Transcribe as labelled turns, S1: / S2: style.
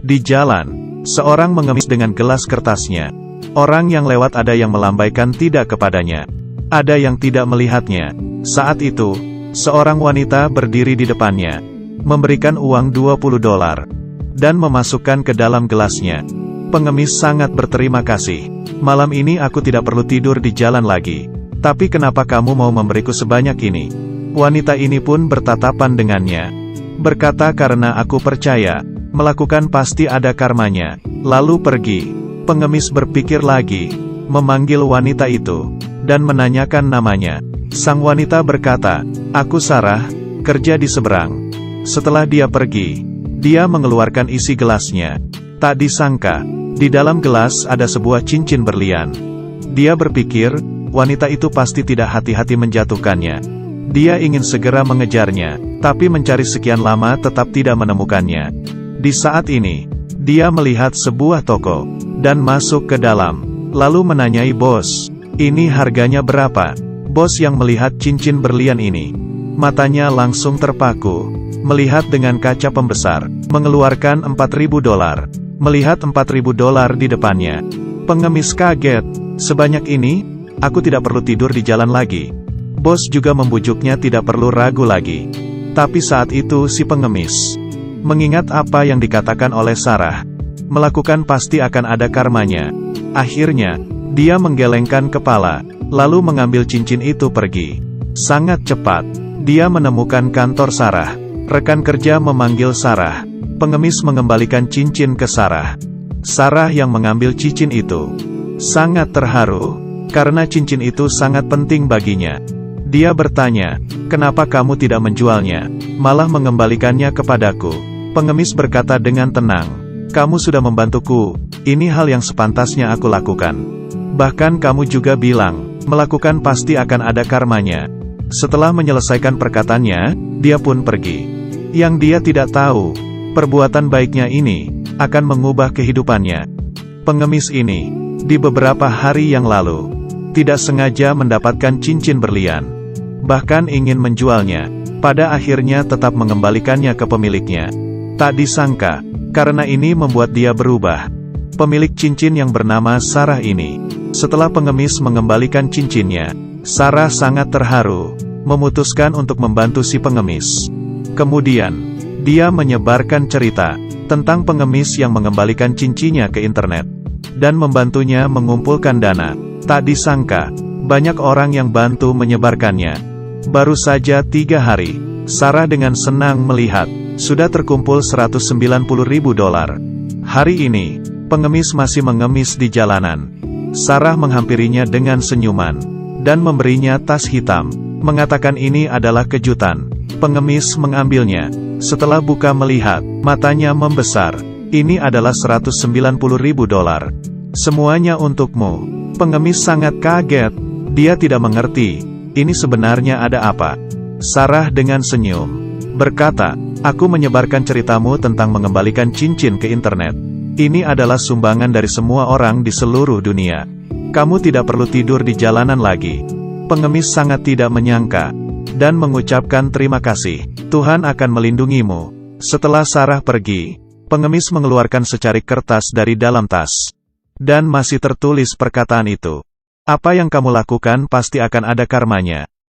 S1: Di jalan, seorang mengemis dengan gelas kertasnya. Orang yang lewat ada yang melambaikan tidak kepadanya. Ada yang tidak melihatnya. Saat itu, seorang wanita berdiri di depannya, memberikan uang $20, dan memasukkan ke dalam gelasnya. Pengemis sangat berterima kasih. Malam ini aku tidak perlu tidur di jalan lagi. Tapi kenapa kamu mau memberiku sebanyak ini? Wanita ini pun bertatapan dengannya. Berkata, karena aku percaya, melakukan pasti ada karmanya. Lalu pergi. Pengemis berpikir lagi, memanggil wanita itu, dan menanyakan namanya. Sang wanita berkata, aku Sarah, kerja di seberang. Setelah dia pergi, dia mengeluarkan isi gelasnya. Tak disangka, di dalam gelas ada sebuah cincin berlian. Dia berpikir, wanita itu pasti tidak hati-hati menjatuhkannya. Dia ingin segera mengejarnya, tapi mencari sekian lama tetap tidak menemukannya. Di saat ini, dia melihat sebuah toko, dan masuk ke dalam, lalu menanyai bos, ini harganya berapa? Bos yang melihat cincin berlian ini, matanya langsung terpaku, melihat dengan kaca pembesar, mengeluarkan $4.000, melihat $4.000 di depannya. Pengemis kaget, sebanyak ini, aku tidak perlu tidur di jalan lagi. Bos juga membujuknya tidak perlu ragu lagi. Tapi saat itu si pengemis mengingat apa yang dikatakan oleh Sarah. Melakukan pasti akan ada karmanya. Akhirnya, dia menggelengkan kepala, lalu mengambil cincin itu pergi. Sangat cepat, dia menemukan kantor Sarah. Rekan kerja memanggil Sarah. Pengemis mengembalikan cincin ke Sarah. Sarah yang mengambil cincin itu sangat terharu, karena cincin itu sangat penting baginya. Dia bertanya, kenapa kamu tidak menjualnya, malah mengembalikannya kepadaku? Pengemis berkata dengan tenang, kamu sudah membantuku, ini hal yang sepantasnya aku lakukan. Bahkan kamu juga bilang, melakukan pasti akan ada karmanya. Setelah menyelesaikan perkataannya, dia pun pergi. Yang dia tidak tahu, perbuatan baiknya ini akan mengubah kehidupannya. Pengemis ini, di beberapa hari yang lalu, tidak sengaja mendapatkan cincin berlian. Bahkan ingin menjualnya, pada akhirnya tetap mengembalikannya ke pemiliknya. Tak disangka, karena ini membuat dia berubah. Pemilik cincin yang bernama Sarah ini, setelah pengemis mengembalikan cincinnya, Sarah sangat terharu, memutuskan untuk membantu si pengemis. Kemudian, dia menyebarkan cerita tentang pengemis yang mengembalikan cincinnya ke internet, dan membantunya mengumpulkan dana. Tak disangka, banyak orang yang bantu menyebarkannya. Baru saja 3 hari, Sarah dengan senang melihat, sudah terkumpul $190.000. Hari ini, pengemis masih mengemis di jalanan. Sarah menghampirinya dengan senyuman, dan memberinya tas hitam, mengatakan ini adalah kejutan. Pengemis mengambilnya. Setelah buka melihat, matanya membesar. Ini adalah $190.000. Semuanya untukmu. Pengemis sangat kaget. Dia tidak mengerti. Ini sebenarnya ada apa? Sarah dengan senyum berkata, aku menyebarkan ceritamu tentang mengembalikan cincin ke internet. Ini adalah sumbangan dari semua orang di seluruh dunia. Kamu tidak perlu tidur di jalanan lagi. Pengemis sangat tidak menyangka, dan mengucapkan terima kasih. Tuhan akan melindungimu. Setelah Sarah pergi, pengemis mengeluarkan secarik kertas dari dalam tas. Dan masih tertulis perkataan itu. Apa yang kamu lakukan pasti akan ada karmanya.